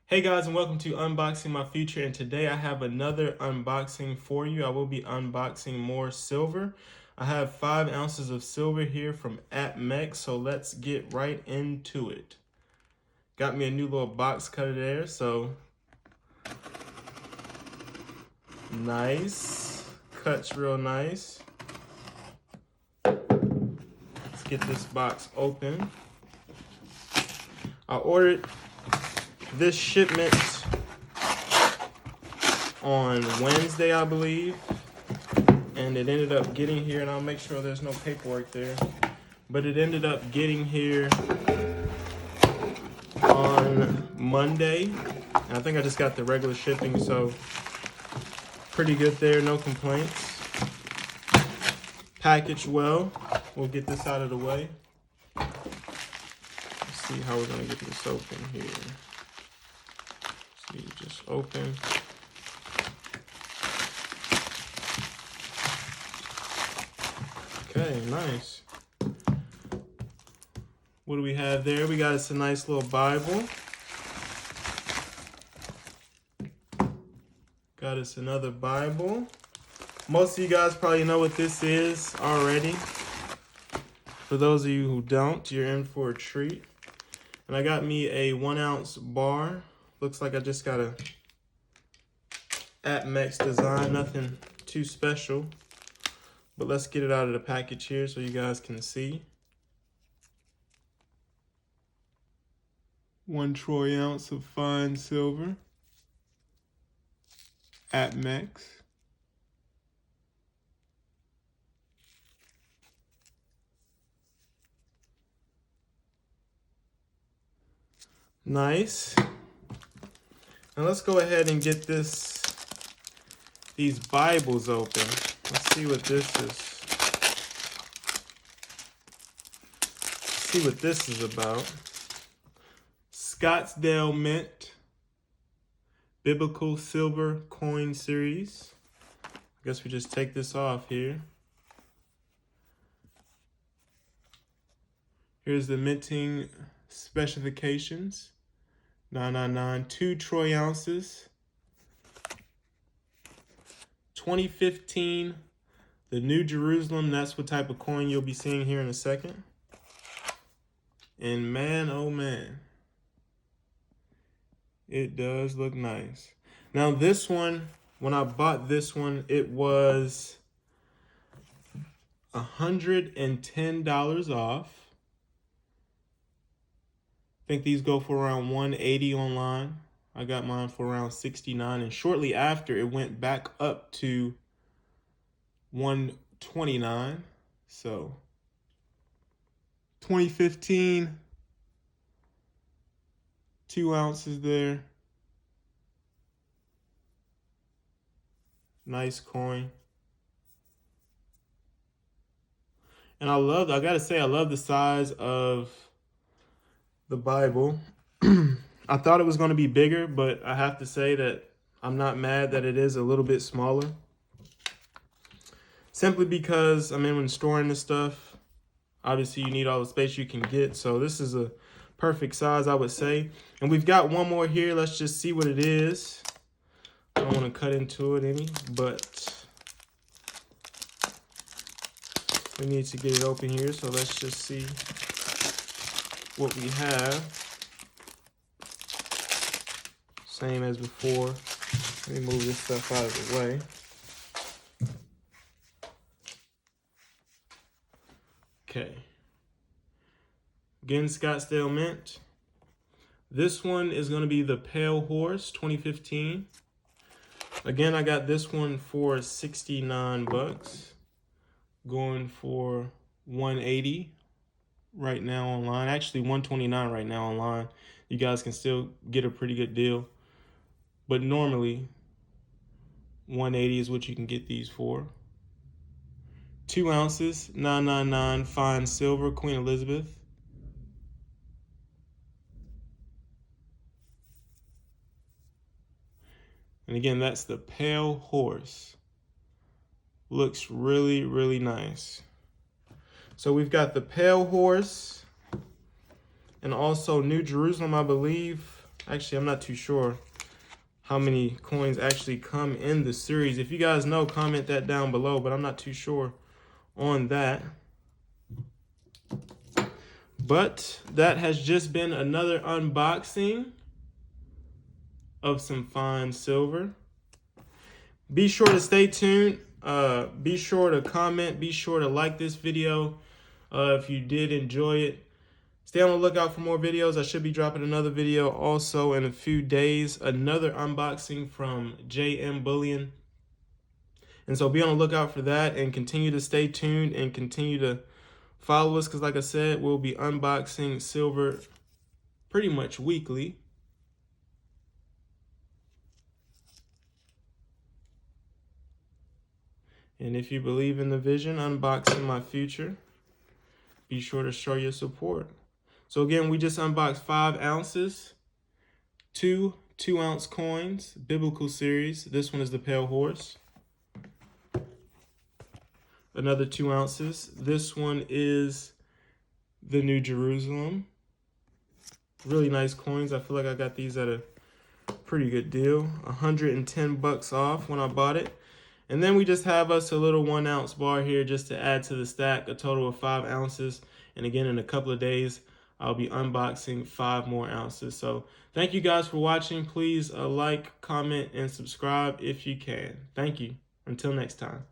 Hey guys, and welcome to Unboxing My Future, and today I have another unboxing for you. I will be unboxing more silver. I have 5 ounces of silver here from Apmex, so let's get right into it. Got me a new little box cutter there, so nice. Cuts real nice. Let's get this box open. I ordered this shipment on Wednesday, I believe, and it ended up getting here, and I'll make sure there's no paperwork there, but it ended up getting here on Monday, and I think I just got the regular shipping, so pretty good there, no complaints. Packaged well. We'll get this out of the way. Let's see how we're gonna get this open here. See, just open. Okay, nice. What do we have there? We got us a nice little Bible. Got us another Bible. Most of you guys probably know what this is already. For those of you who don't, you're in for a treat. And I got me a 1 ounce bar. Looks like I just got a Apmex design, nothing too special. But let's get it out of the package here so you guys can see. 1 troy ounce of fine silver. Apmex. Nice. Now let's go ahead and get these Bibles open. Let's see what this is. See what this is about. Scottsdale Mint Biblical Silver Coin Series. I guess we just take this off here. Here's the minting specifications. 999, 2 troy ounces. 2015, the New Jerusalem. That's what type of coin you'll be seeing here in a second. And man, oh man, it does look nice. Now this one, when I bought this one, it was $110 off. I think these go for around $180 online. I got mine for around $69, and shortly after it went back up to $129. So 2015, 2 ounces there. Nice coin. And I gotta say, I love the size of the Bible. I thought it was going to be bigger, but I have to say that I'm not mad that it is a little bit smaller. Simply because, I mean, when storing this stuff, obviously you need all the space you can get. So this is a perfect size, I would say. And we've got one more here. Let's just see what it is. I don't want to cut into it any, but we need to get it open here. So let's just see what we have. Same as before. Let me move this stuff out of the way. Okay. Again, Scottsdale Mint. This one is going to be the Pale Horse 2015. Again, I got this one for 69 bucks. Going for 180 right now online. Actually, 129 right now online. You guys can still get a pretty good deal. But normally, 180 is what you can get these for. 2 ounces, 999 fine silver, Queen Elizabeth. And again, that's the Pale Horse. Looks really, really nice. So we've got the Pale Horse and also New Jerusalem, I believe. Actually, I'm not too sure how many coins actually come in the series. If you guys know, comment that down below, but I'm not too sure on that. But that has just been another unboxing of some fine silver. Be sure to stay tuned. Be sure to comment. Be sure to like this video if you did enjoy it. Stay on the lookout for more videos. I should be dropping another video also in a few days. Another unboxing from JM Bullion. And so be on the lookout for that and continue to stay tuned and continue to follow us because like I said, we'll be unboxing silver pretty much weekly. And if you believe in the vision, unboxing my future, be sure to show your support. So again, we just unboxed 5 ounces, 2 2-ounce coins, biblical series. This one is the Pale Horse. Another 2 ounces. This one is the New Jerusalem. Really nice coins. I feel like I got these at a pretty good deal. 110 bucks off when I bought it. And then we just have us a little 1 ounce bar here just to add to the stack, a total of 5 ounces. And again, in a couple of days, I'll be unboxing 5 more ounces. So thank you guys for watching. Please like, comment, and subscribe if you can. Thank you. Until next time.